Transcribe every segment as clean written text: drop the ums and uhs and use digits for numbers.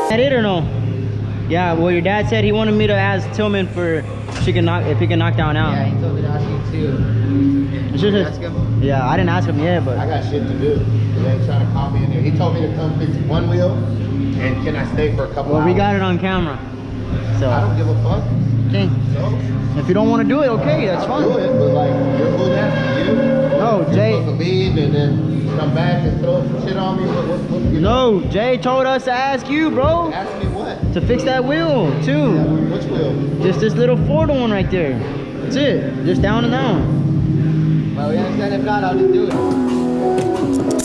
That it or no? Yeah, well your dad said he wanted me to ask Tillman for if he can knock down out. Yeah, he told me to ask you too. Did you ask him? Yeah, I didn't ask him yet, but I got shit to do. They ain't trying to call me in here. He told me to come fix one wheel, and can I stay for a couple hours? we got it on camera. So I don't give a fuck. okay. So, If you don't want to do it, okay, that's I'll fine. do it, but like, you're who that's you. No, You're Jay. supposed to leave and then come back and throw some shit on me. What No, Jay told us to ask you, bro, Ask me what? to fix that wheel too. Which wheel? Just this little Ford one right there. That's it. Just down and down. Well, we understand if not, I'll just do it.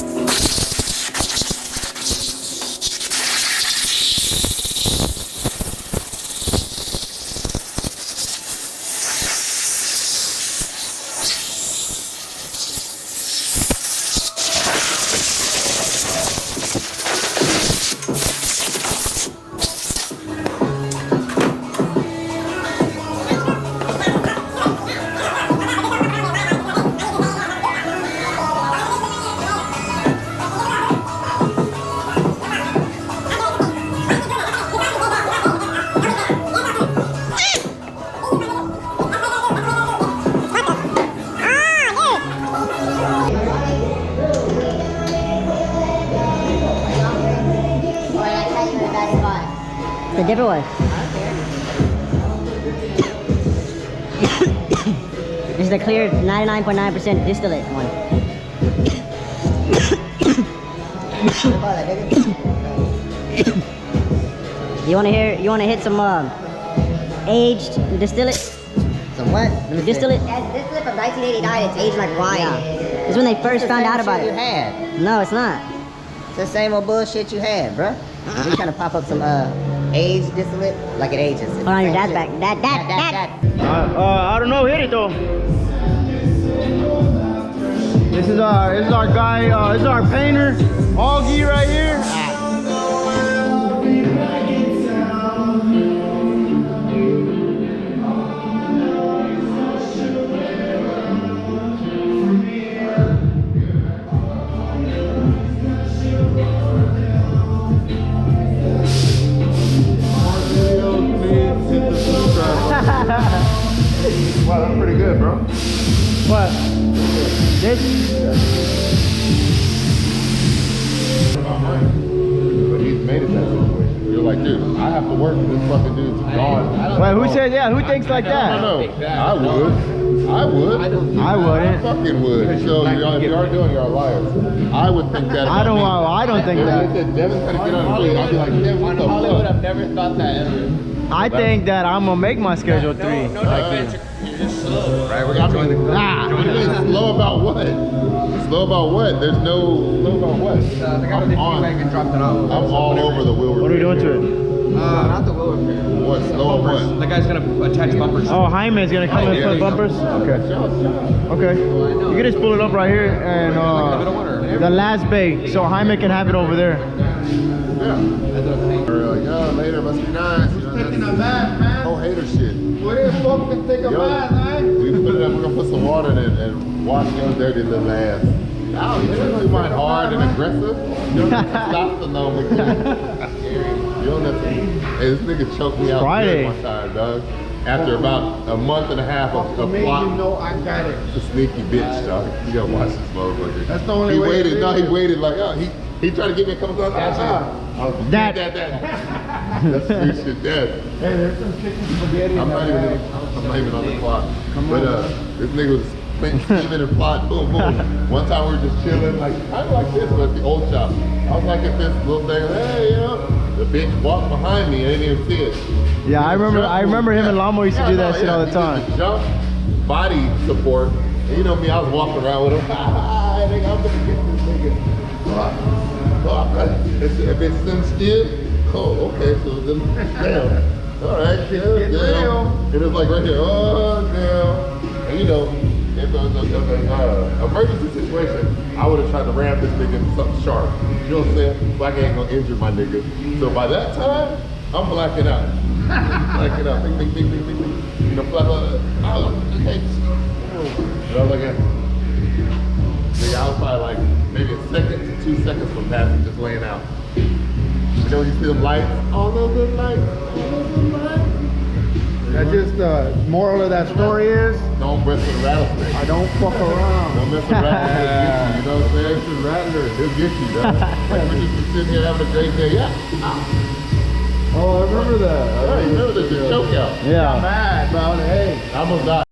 The different one. This is the clear 99.9% distillate one. You wanna hit some aged distillate? Some what? Distillate? Distillate from 1989, it's aged like wine. Yeah. It's when they first found out about You it. had. No, it's not. It's the same old bullshit you had, bruh. We trying to pop up some aged distillate like it ages. Hold on, your dad's back. Dad. I don't know. Hit it though. This is our guy. This is our painter, Augie, right here. Wow, that's pretty good, bro. What? This? But he's made it that situation. You're like, dude, I have to work. This fucking dude's gone. Wait, who said? Yeah, who thinks like I that? don't know. I would. I I wouldn't. fucking would. So if you are doing, you're liars. I would think that. I don't think If that. they said Devin's gonna get on the plane, I'd be like, Devin, what the fuck? I've never thought that ever. I think that I'm gonna make my schedule 3. Right, we're gonna join the club. What do you mean slow about what? Slow about what? There's no slow about what? I'm all over the wheel repair. What are we doing to it? Not the wheel repair. What? Slow on what? The guy's gonna attach bumpers. Oh, Jaime's gonna come and put bumpers? Okay. Okay. You can just pull it up right here and the last bay, so Jaime can have it over there. Yeah. We're like, oh, later must be nice. Taking a bath, man. Oh, hater shit. What the fuck can take a bath, man? We put it up, we're gonna put some water in it and wash those dirty little ass. Oh, you mind hard and aggressive? You don't have to stop the moment. You don't have to. Hey, this nigga choked me out Friday. one time, dog. After about a month and a half of plot. You know I got it. The sneaky bitch, dog. You gotta watch this motherfucker. That's the only he way waited. to No, do he it. waited like, oh, he tried to get me a couple times. I was like, That. That's free shit, Dad. Hey, there's some chicken spaghetti. I'm not even on the clock. But this nigga was scheming and plotting, boom, boom. One time we were just chilling, like kind of like this, but at the old shop. I was like at this little thing, hey, you know, the bitch walked behind me, I didn't even see it. Yeah, I remember him and Lamo used to do that shit all the time. Jump, body support. And you know me, I was walking around with him. Ah, nigga, I'm gonna get this nigga. If it's them still, oh, okay, so then, damn. All right, yeah, damn. And it's like right here, oh, damn. And you know, if it was an emergency situation, I would have tried to ram this nigga into something sharp. You know what I'm saying? Like I ain't gonna injure my nigga. So by that time, I'm blacking out. Blacking out. Bing, bing, bing, bing, bing, bing. You know, blah, blah, blah. Oh, okay. And I was like, nigga, I was probably like maybe a second to 2 seconds from passing, just laying out. You know when you see them lights? All those good lights. All those good lights. That just moral of that story is Don't mess with a rattlesnake. I don't fuck around. Don't mess with rattlesnakes. You know what I'm saying? It's a rattler. He'll get you, dog. Like we're just sitting here having a great day. Yeah. Oh, I remember that. Yeah, you remember the choke out. Yeah. Mad about it. Hey. I almost died.